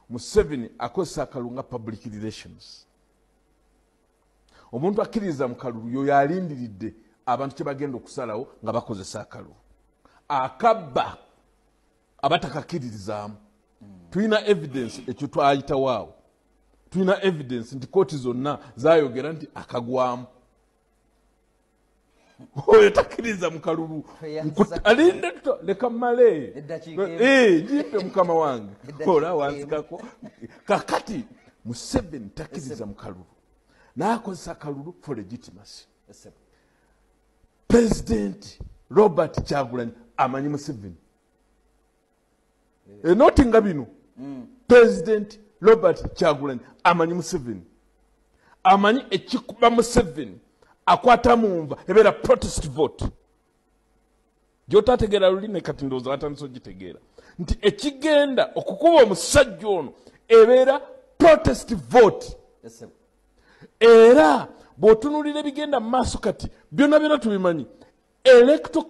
Museveni akozesa akalulu nga public relations. Omuntu akkiriza mu kalulu yo yalindiridde abantu kye bagenda okusalawo nga bakozesa akalulu. Akabba abatakakiririzaamu. Tulina evidence ekyo twayitawo awo. Tulina evidence nti kooti zonna zaayogera nti akagwamu. Oyo takiriza mu kalulu. Alinde leka mmale. Jimpe mukama wange. Ola wanzikako. Kakati Museveni takiriza mu kalulu. N'akozesa akalulu for legitimacy. President Robert Kyagulanyi amanyi Museveni. Notinga bino. President Robert Kyagulanyi amanyi Museveni. Amanyi ekikuba Museveni akwata mumva ebeera protest vote. Gyotategeera luli ne kati ndowooza atandise ogitegeera. Nti ekigenda okukuba omusajja ono ebeera protest vote. Era bw'otunuulira ebigenda mu maaso kati byonna byonna tubimanyi. Electoral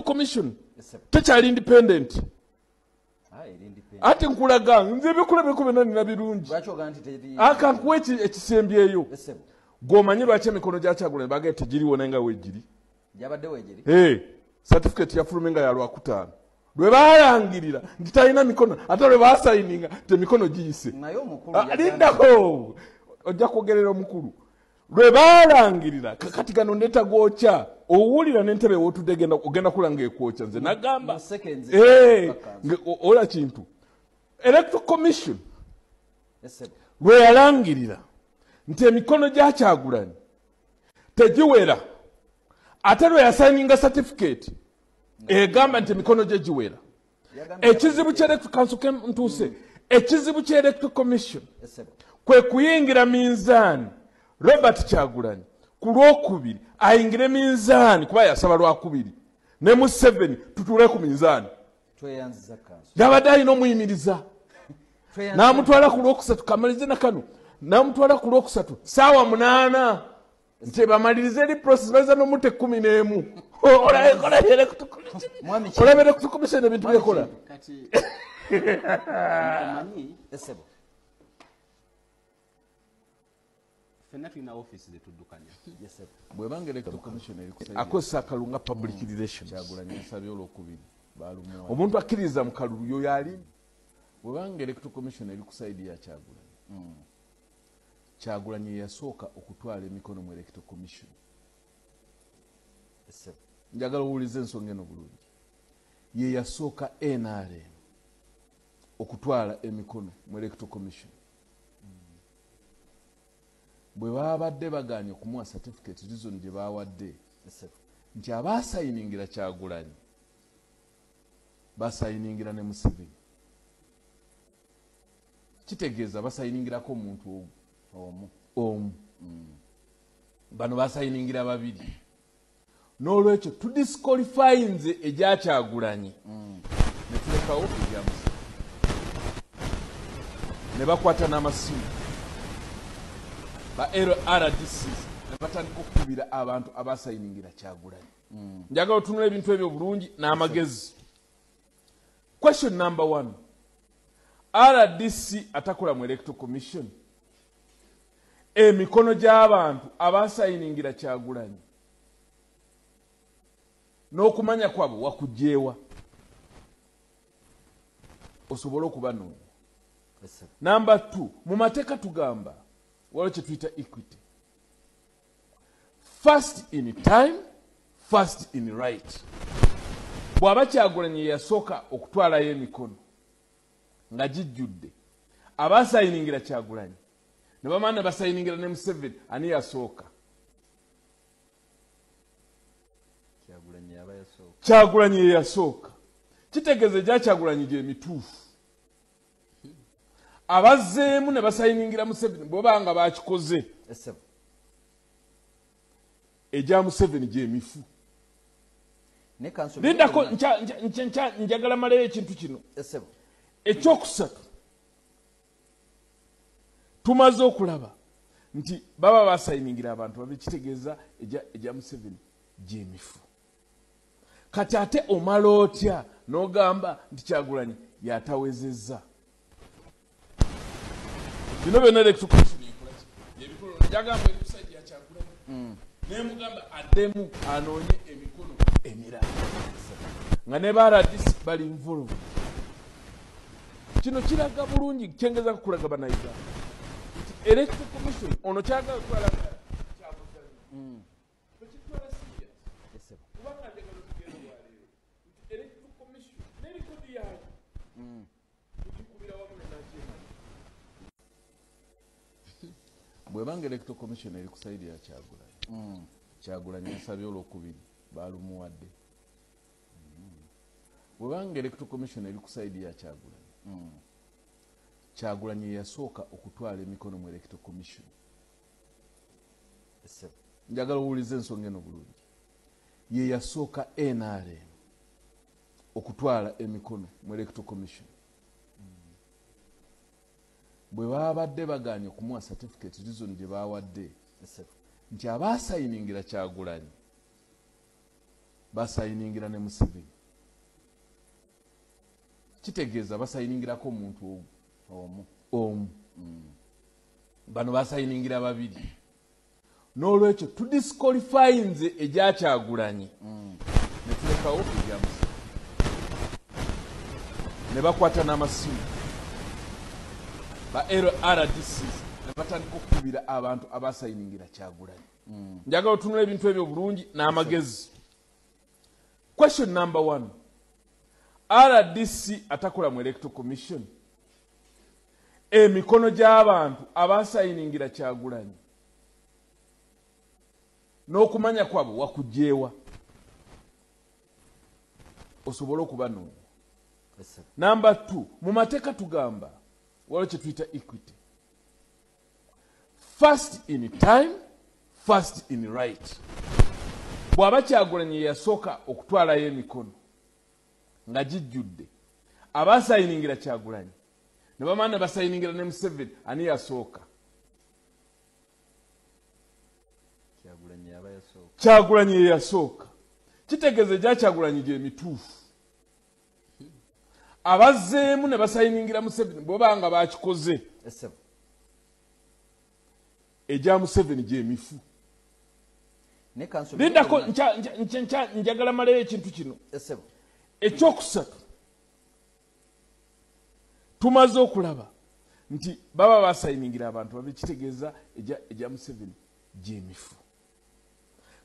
Commission tekyali independent. Ate nkulaga nze ebikulabeko byonna nina birungi. Akankuwa ekisembyeyo. Gw'omanyi lwaki emikono gya Kyagulanyi baagaye tegiriwo naye nga weegiri. Certificate yafulumye nga ya Lwakutaano. Lwe baalangirira nti talina mikono ate lwe baasayininga temikono giyise. Lindako ojja kwogerera omukulu. Lwe baalangirira kakati gano ndeeta gwokya owulira n'entebe wootudde ogenda kulanga ekwokya nze nagamba ola kintu. Electoral Commission lwe yalangirira nti emikono gya Kyagulanyi tegiwera ate lwe yasayininga certificate egamba nti emikono gye giwera. Ekizibu ky'Electoral Council ntuuse ekizibu ky'Electoral Commission kwe kuyingira minzaani Robert Kyagulanyi ku Lwokubiri ayingire minzaani kuba yasaba Lwakubiri ne Museveni tutuule ku minzaani. Yabadde alina omuyimiriza n'amutwala ku Lwokusatu kamalize na kano n'amutwala ku Lwokusatu ssaawa 8 nti bamalirize eri process baza n'omute 11. Olabere kutukomishene ebintu byekola. Bwebanga Electoral Commission akozesa akalulu nga public relations. Kyagulanyi yasabye Olwokubiri baalumwa. Omuntu akkiriza mu kalulu yo yali. Bwebanga Electoral Commission eri ku saidi ya Kyagulanyi. Kyagulanyi yasooka okutwala emikono mu Electoral Commission. Njagala owulize ensonga eno bulungi. Ye yasooka NRM okutwala emikono mu Electoral Commission. Bwe babadde bagaanye okumuwa certificate reason gye baawadde nti abaasayiningira Kyagulanyi basayiningira ne Museveni. Kitegeeza basayiningirako omuntu omu. Bano basayiningira babiri. N'olwekyo tudisqualify nze egya Kyagulanyi ne tulekawo egya Museveni. Ne bakwata n'amasimu ba RDC ne batandika okukubira abantu abasayiningira Kyagulanyi. Njagala otunula ebintu ebyo bulungi n'amagezi. Question number 1. RDC atakola mu Electoral Commission. Emikono gy'abantu abasayiningira Kyagulanyi n'okumanya kwabo wakugyewa osobola okubanoonya. Number 2, mu mateeka tugamba waliwo kye tuyita equity. First in time, first in right. Bw'aba Kyagulanyi yasooka okutwalayo emikono nga gijjudde abasayiningira Kyagulanyi ne bamaana basayiningira ne Museveni ani yasooka? Kyagulanyi ye yasooka. Kitegeeza egya Kyagulanyi gye mituufu. Abazzeemu ne basayiningira Museveni bw'obanga baakikoze egya Museveni gye mifu. Lindako njagala malayo ekintu kino. Ekyokusatu tumaze okulaba nti baba basayiningira abantu babiri kitegeeza egya Museveni gye mifu. Kati ate omala otya n'ogamba nti Kyagulanyi yatawezezza. Bino byonna electoral commission ekolaki ebikono jagamba emusajja Kyagulanyi nemugamba addemu anoonye emikono emirala nga ne baradisi bali nvuluvu. Kino kiraga bulungi kyengeza kukulaga bannayuganda nti electoral commission ono kyagala kutwala Kyagulanyi tekitwala serious kubanga njagala tugenda lwaleero nti electoral commission n'erikodi yaayo tukikubira wamu ne nakyemali. Bwebanga electoral commission eri ku sayidi ya Kyagulanyi Kyagulanyi yasabye olwokubiri balumuwadde. Bwebanga electoral commission eri ku sayidi ya Kyagulanyi Kyagulanyi yasooka okutwala emikono mu electoral commission. Njagala owulize ensonga eno bulungi. Ye yasooka NRM okutwala emikono mu electoral commission. Bwe babadde baganye okumuwa certificate reason gye bawadde nti abaasayiningira Kyagulanyi basayiningira ne Museveni. Kitegeeza basayiningirako omuntu omu. Bano basayiningira babiri. N'olwekyo tudisqualify nze egya Kyagulanyi ne tulekawo egya Museveni. Ne bakwata n'amasimu ba RDC ne batandika okukubira abantu abasayiningira Kyagulanyi. Njagala otunula ebintu ebyo bulungi n'amagezi. Question number 1. RDC atakola mu electoral commission emikono gy'abantu abasayiningira Kyagulanyi n'okumanya kwabo wakugyewa osobola okubanoonya. Number 2, mu mateeka tugamba waliwo kye tuyita equity. First in time, first in right. Bw'aba Kyagulanyi yasooka okutwalayo emikono nga gijjudde abasayiningira Kyagulanyi ne bamana basayiningira ne Museveni ani yasooka? Kyagulanyi ye yasooka. Kitegeeza egya Kyagulanyi gye mituufu. Abazzeemu ne basayiningira Museveni bw'obanga bakikoze egya Museveni gye mifu. Lindako njagala maleyo ekintu kino. Ekyokusatu tumaze okulaba nti baba basayiningira abantu babe kitegeeza egya Museveni gye mifu.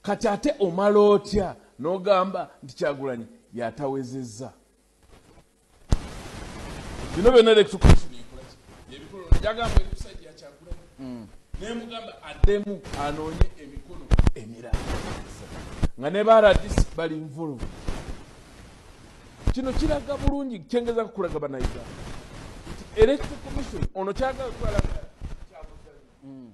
Kati ate omala otya n'ogamba nti Kyagulanyi yatawezezza. Bino byonna electoral commission ekolaki ebikono jagamba emusajja Kyagulanyi nemugamba addemu anoonye emikono emirala nga ne baradisi bali nvuluvu. Kino kiraga bulungi kyengeza kukulaga bannayuganda nti electoral commission ono kyagala kutwala Kyagulanyi